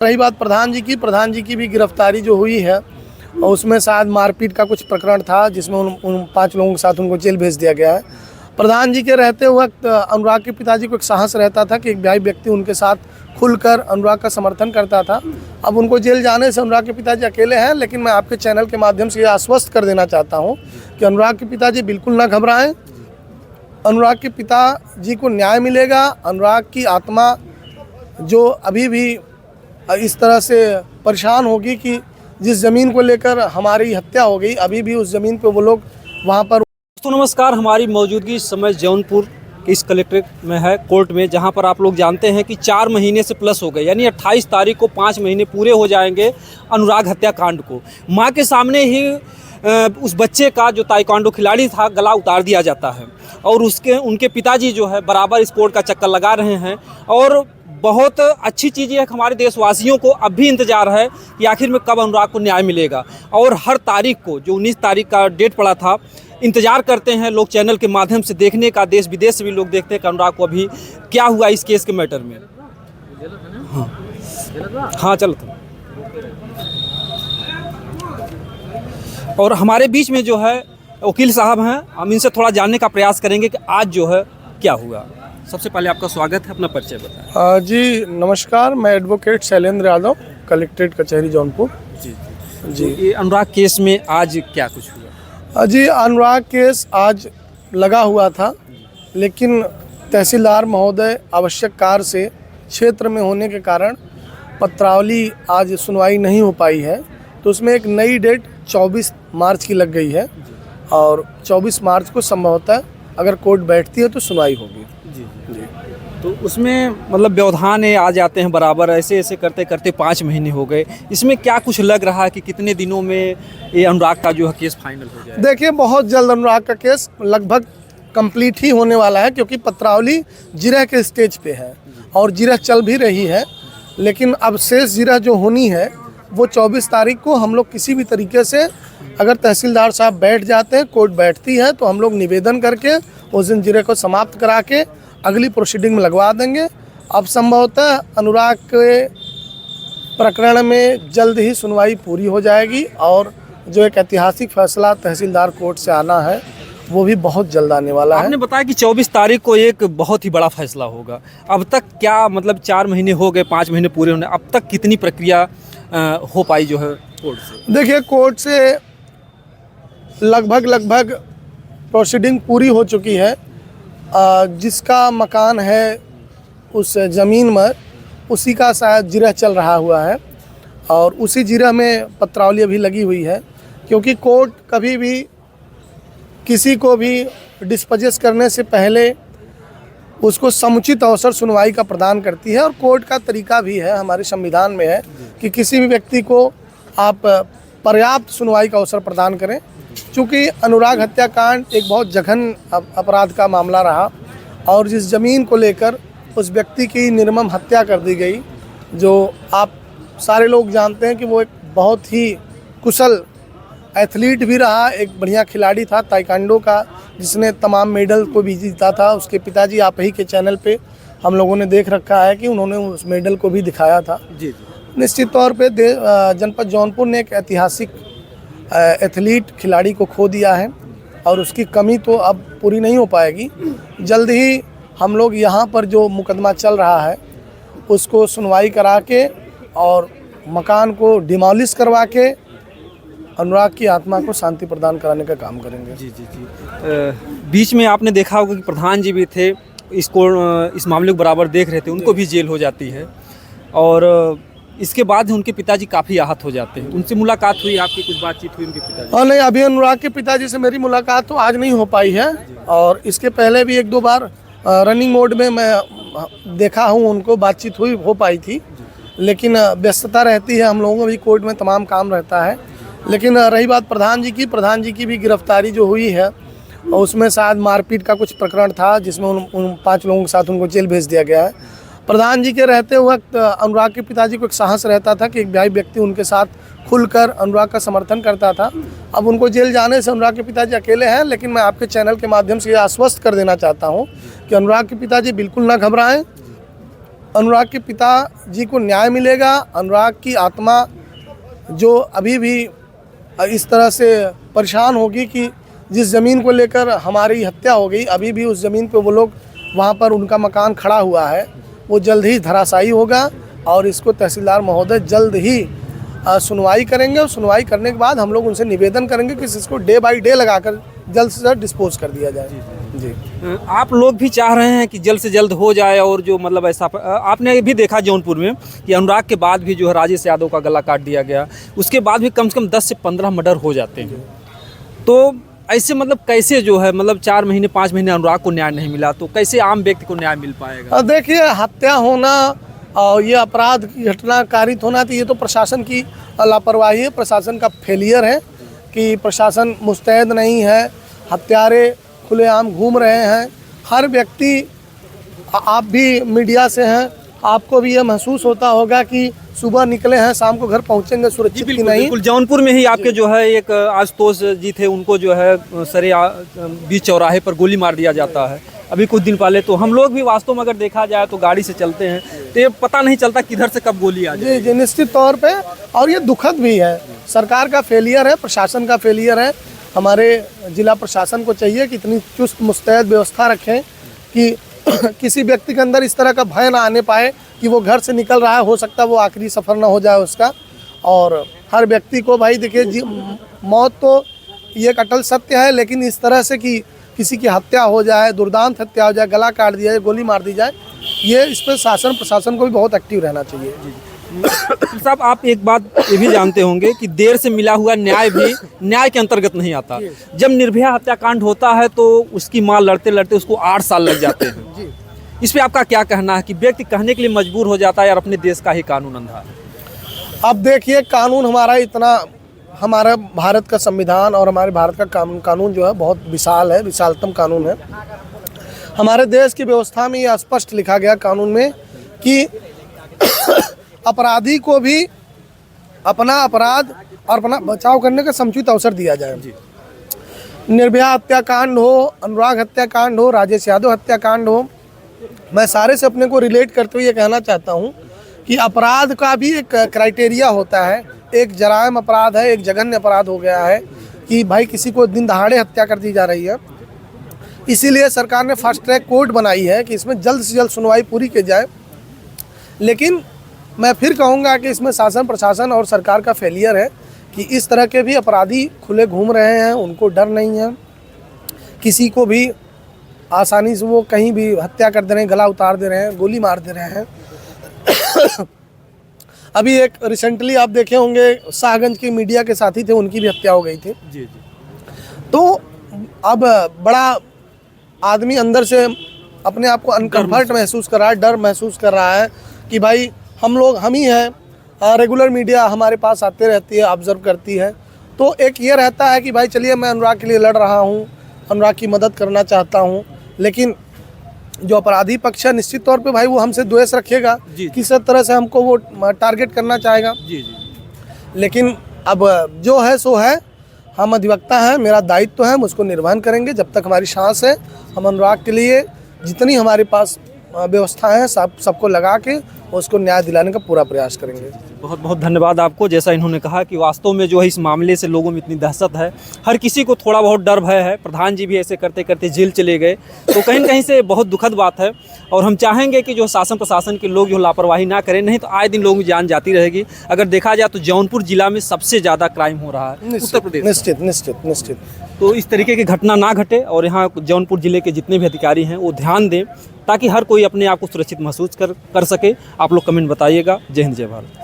रही बात प्रधान जी की भी गिरफ्तारी जो हुई है और उसमें शायद मारपीट का कुछ प्रकरण था जिसमें उन 5 लोगों के साथ उनको जेल भेज दिया गया है। प्रधान जी के रहते वक्त अनुराग के पिताजी को एक साहस रहता था कि एक भाई व्यक्ति उनके साथ खुलकर अनुराग का समर्थन करता था। अब उनको जेल जाने से अनुराग के पिताजी अकेले हैं, लेकिन मैं आपके चैनल के माध्यम से ये आश्वस्त कर देना चाहता हूँ कि अनुराग के पिताजी बिल्कुल ना घबराएं। अनुराग के पिताजी को न्याय मिलेगा। अनुराग की आत्मा जो अभी भी इस तरह से परेशान होगी कि जिस ज़मीन को लेकर हमारी हत्या हो गई, अभी भी उस ज़मीन पे वो लोग वहाँ पर। दोस्तों नमस्कार, हमारी मौजूदगी इस समय जौनपुर के इस कलेक्ट्रेट में है, कोर्ट में, जहां पर आप लोग जानते हैं कि 4 महीने से प्लस हो गए, यानी 28 तारीख को 5 महीने पूरे हो जाएंगे अनुराग हत्याकांड को। मां के सामने ही उस बच्चे का जो ताइक्वांडो खिलाड़ी था गला उतार दिया जाता है और उनके पिताजी जो है बराबर इस कोर्ट का चक्कर लगा रहे हैं। और बहुत अच्छी चीज़ है कि हमारे देशवासियों को अब भी इंतज़ार है कि आखिर में कब अनुराग को न्याय मिलेगा। और हर तारीख को, जो 19 तारीख का डेट पड़ा था, इंतज़ार करते हैं लोग चैनल के माध्यम से देखने का। देश विदेश से भी लोग देखते हैं कि अनुराग को अभी क्या हुआ इस केस के मैटर में। हाँ चलो तो। और हमारे बीच में जो है वकील साहब हैं, हम इनसे थोड़ा जानने का प्रयास करेंगे कि आज जो है क्या हुआ। सबसे पहले आपका स्वागत है, अपना परिचय बताएं। जी नमस्कार, मैं एडवोकेट शैलेंद्र यादव, कलेक्ट्रेट कचहरी जौनपुर। जी ये अनुराग केस में आज क्या कुछ हुआ? जी अनुराग केस आज लगा हुआ था, लेकिन तहसीलदार महोदय आवश्यक कार्य से क्षेत्र में होने के कारण पत्रावली आज सुनवाई नहीं हो पाई है, तो उसमें एक नई डेट 24 मार्च की लग गई है और 24 मार्च को संभवतः अगर कोर्ट बैठती है तो सुनवाई होगी। जी। तो उसमें मतलब व्यवधान आ जाते हैं बराबर, ऐसे करते करते 5 महीने हो गए। इसमें क्या कुछ लग रहा है कि कितने दिनों में ये अनुराग का जो है केस फाइनल हो जाए? देखिए, बहुत जल्द अनुराग का केस लगभग कंप्लीट ही होने वाला है, क्योंकि पत्रावली जिरह के स्टेज पे है और जिरह चल भी रही है। लेकिन अब शेष जिरह जो होनी है वो 24 तारीख को हम लोग किसी भी तरीके से, अगर तहसीलदार साहब बैठ जाते हैं, कोर्ट बैठती है, तो हम लोग निवेदन करके उस दिन जिरह को समाप्त करा के अगली प्रोसीडिंग में लगवा देंगे। अब संभवतः अनुराग के प्रकरण में जल्द ही सुनवाई पूरी हो जाएगी और जो एक ऐतिहासिक फैसला तहसीलदार कोर्ट से आना है वो भी बहुत जल्द आने वाला है। आपने बताया कि 24 तारीख को एक बहुत ही बड़ा फैसला होगा। अब तक क्या मतलब 4 महीने हो गए, 5 महीने पूरे होने, अब तक कितनी प्रक्रिया हो पाई जो है कोर्ट से? देखिए, कोर्ट से लगभग प्रोसीडिंग पूरी हो चुकी है। जिसका मकान है उस ज़मीन में, उसी का शायद जिरह चल रहा हुआ है और उसी जिरह में पत्रावली अभी लगी हुई है, क्योंकि कोर्ट कभी भी किसी को भी डिस्पोजेस करने से पहले उसको समुचित अवसर सुनवाई का प्रदान करती है। और कोर्ट का तरीका भी है, हमारे संविधान में है कि किसी भी व्यक्ति को आप पर्याप्त सुनवाई का अवसर प्रदान करें। चूँकि अनुराग हत्याकांड एक बहुत जघन्य अपराध का मामला रहा और जिस ज़मीन को लेकर उस व्यक्ति की निर्मम हत्या कर दी गई, जो आप सारे लोग जानते हैं कि वो एक बहुत ही कुशल एथलीट भी रहा, एक बढ़िया खिलाड़ी था ताइक्वांडो का, जिसने तमाम मेडल को भी जीता था। उसके पिताजी, आप ही के चैनल पे हम लोगों ने देख रखा है कि उन्होंने उस मेडल को भी दिखाया था। जी। निश्चित तौर पे जनपद जौनपुर ने एक ऐतिहासिक एथलीट खिलाड़ी को खो दिया है और उसकी कमी तो अब पूरी नहीं हो पाएगी। जल्द ही हम लोग यहाँ पर जो मुकदमा चल रहा है उसको सुनवाई करा के और मकान को डिमोलिश करवा के अनुराग की आत्मा को शांति प्रदान कराने का काम करेंगे। जी। बीच में आपने देखा होगा कि प्रधान जी भी थे, इस मामले को बराबर देख रहे थे, उनको भी जेल हो जाती है और इसके बाद उनके पिताजी काफ़ी आहत हो जाते हैं। उनसे मुलाकात हुई आपकी, कुछ बातचीत हुई उनके पिताजी? और नहीं, अभी अनुराग के पिताजी से मेरी मुलाकात तो आज नहीं हो पाई है और इसके पहले भी 1-2 बार रनिंग मोड में मैं देखा हूँ, उनको बातचीत हो पाई थी, लेकिन व्यस्तता रहती है, हम लोगों को भी कोर्ट में तमाम काम रहता है। लेकिन रही बात प्रधान जी की भी गिरफ्तारी जो हुई है और उसमें शायद मारपीट का कुछ प्रकरण था जिसमें उन 5 लोगों के साथ उनको जेल भेज दिया गया है। प्रधान जी के रहते वक्त अनुराग के पिताजी को एक साहस रहता था कि एक भाई व्यक्ति उनके साथ खुलकर अनुराग का समर्थन करता था। अब उनको जेल जाने से अनुराग के पिताजी अकेले हैं, लेकिन मैं आपके चैनल के माध्यम से ये आश्वस्त कर देना चाहता हूँ कि अनुराग के पिताजी बिल्कुल ना घबराएं। अनुराग के पिताजी को न्याय मिलेगा। अनुराग की आत्मा जो अभी भी इस तरह से परेशान होगी कि जिस ज़मीन को लेकर हमारी हत्या हो गई, अभी भी उस ज़मीन पे वो लोग, वहाँ पर उनका मकान खड़ा हुआ है, वो जल्द ही धराशायी होगा। और इसको तहसीलदार महोदय जल्द ही सुनवाई करेंगे, और सुनवाई करने के बाद हम लोग उनसे निवेदन करेंगे कि इसको डे बाय डे लगाकर जल्द से जल्द डिस्पोज कर दिया जाए। जी, आप लोग भी चाह रहे हैं कि जल्द से जल्द हो जाए, और जो मतलब ऐसा आपने भी देखा जौनपुर में कि अनुराग के बाद भी जो है राजेश यादव का गला काट दिया गया, उसके बाद भी कम से कम 10 से 15 मर्डर हो जाते हैं। तो ऐसे मतलब कैसे जो है मतलब 4 महीने 5 महीने अनुराग को न्याय नहीं मिला, तो कैसे आम व्यक्ति को न्याय मिल पाएगा? देखिए, हत्या होना और ये अपराध की घटना कारित होना, तो ये तो प्रशासन की लापरवाही है, प्रशासन का फेलियर है कि प्रशासन मुस्तैद नहीं है। हत्यारे खुलेआम घूम रहे हैं। हर व्यक्ति, आप भी मीडिया से हैं, आपको भी ये महसूस होता होगा कि सुबह निकले हैं, शाम को घर पहुंचेंगे सुरक्षित की नहीं। बिल्कुल, जौनपुर में ही आपके जो है एक आशुतोष जी थे, उनको जो है सरे बीच चौराहे पर गोली मार दिया जाता है अभी कुछ दिन पहले। तो हम लोग भी वास्तव में अगर देखा जाए तो गाड़ी से चलते हैं तो ये पता नहीं चलता किधर से कब गोली आ जाए। जी, निश्चित तौर पे, और ये दुखद भी है। सरकार का फेलियर है, प्रशासन का फेलियर है। हमारे जिला प्रशासन को चाहिए कि इतनी चुस्त मुस्तैद व्यवस्था रखें कि किसी व्यक्ति के अंदर इस तरह का भय ना आने पाए कि वो घर से निकल रहा है, हो सकता है वो आखिरी सफ़र ना हो जाए उसका। और हर व्यक्ति को, भाई देखिए, मौत तो ये एक अटल सत्य है, लेकिन इस तरह से कि किसी की हत्या हो जाए, दुर्दांत हत्या हो जाए, गला काट दिया जाए, गोली मार दी जाए, ये इस पर शासन प्रशासन को भी बहुत एक्टिव रहना चाहिए। साहब, आप एक बात ये भी जानते होंगे कि देर से मिला हुआ न्याय भी न्याय के अंतर्गत नहीं आता। जब निर्भया हत्याकांड होता है तो उसकी मां लड़ते लड़ते उसको 8 साल लग जाते हैं। इस पे आपका क्या कहना है कि व्यक्ति कहने के लिए मजबूर हो जाता है यार अपने देश का ही कानून अंधा है? अब देखिए, कानून हमारा इतना, हमारा भारत का संविधान और हमारे भारत का कानून जो है बहुत विशाल है, विशालतम कानून है। हमारे देश की व्यवस्था में ये स्पष्ट लिखा गया कानून में कि अपराधी को भी अपना अपराध और अपना बचाव करने का समुचित अवसर दिया जाए। निर्भया हत्याकांड हो, अनुराग हत्याकांड हो, राजेश यादव हत्याकांड हो, मैं सारे से अपने को रिलेट करते हुए ये कहना चाहता हूँ कि अपराध का भी एक क्राइटेरिया होता है। एक जराइम अपराध है, एक जघन्य अपराध हो गया है कि भाई किसी को दिन दहाड़े हत्या कर दी जा रही है। इसीलिए सरकार ने फास्ट ट्रैक कोर्ट बनाई है कि इसमें जल्द से जल्द सुनवाई पूरी की जाए। लेकिन मैं फिर कहूँगा कि इसमें शासन प्रशासन और सरकार का फेलियर है कि इस तरह के भी अपराधी खुले घूम रहे हैं, उनको डर नहीं है। किसी को भी आसानी से वो कहीं भी हत्या कर दे रहे हैं, गला उतार दे रहे हैं, गोली मार दे रहे हैं। अभी एक रिसेंटली आप देखे होंगे, शाहगंज के मीडिया के साथी थे, उनकी भी हत्या हो गई थी। जी। तो अब बड़ा आदमी अंदर से अपने आप को अनकम्फर्ट महसूस कर रहा है, डर महसूस कर रहा है कि भाई हम ही हैं। रेगुलर मीडिया हमारे पास आते रहती है, ऑब्जर्व करती है, तो एक ये रहता है कि भाई चलिए मैं अनुराग के लिए लड़ रहा हूँ, अनुराग की मदद करना चाहता हूँ। लेकिन जो अपराधी पक्ष है, निश्चित तौर पे भाई वो हमसे द्वेष रखेगा, किसी तरह से हमको वो टारगेट करना चाहेगा। जी। लेकिन अब जो है सो है, हम अधिवक्ता हैं, मेरा दायित्व है, हम उसको निर्वहन करेंगे जब तक हमारी सांस है। हम अनुराग के लिए जितनी हमारे पास व्यवस्था है सबको लगा के उसको न्याय दिलाने का पूरा प्रयास करेंगे। बहुत बहुत धन्यवाद आपको। जैसा इन्होंने कहा कि वास्तव में जो है इस मामले से लोगों में इतनी दहशत है, हर किसी को थोड़ा बहुत डर भय है। प्रधान जी भी ऐसे करते करते जेल चले गए, तो कहीं न कहीं से बहुत दुखद बात है। और हम चाहेंगे कि जो शासन प्रशासन के लोग जो लापरवाही ना करें, नहीं तो आए दिन लोगों की जान जाती रहेगी। अगर देखा जाए तो जौनपुर जिला में सबसे ज़्यादा क्राइम हो रहा है उत्तर प्रदेश। निश्चित। तो इस तरीके की घटना ना घटे और यहाँ जौनपुर जिले के जितने भी अधिकारी हैं वो ध्यान दें ताकि हर कोई अपने आप को सुरक्षित महसूस कर सके। आप लोग कमेंट बताइएगा। जय हिंद, जय भारत।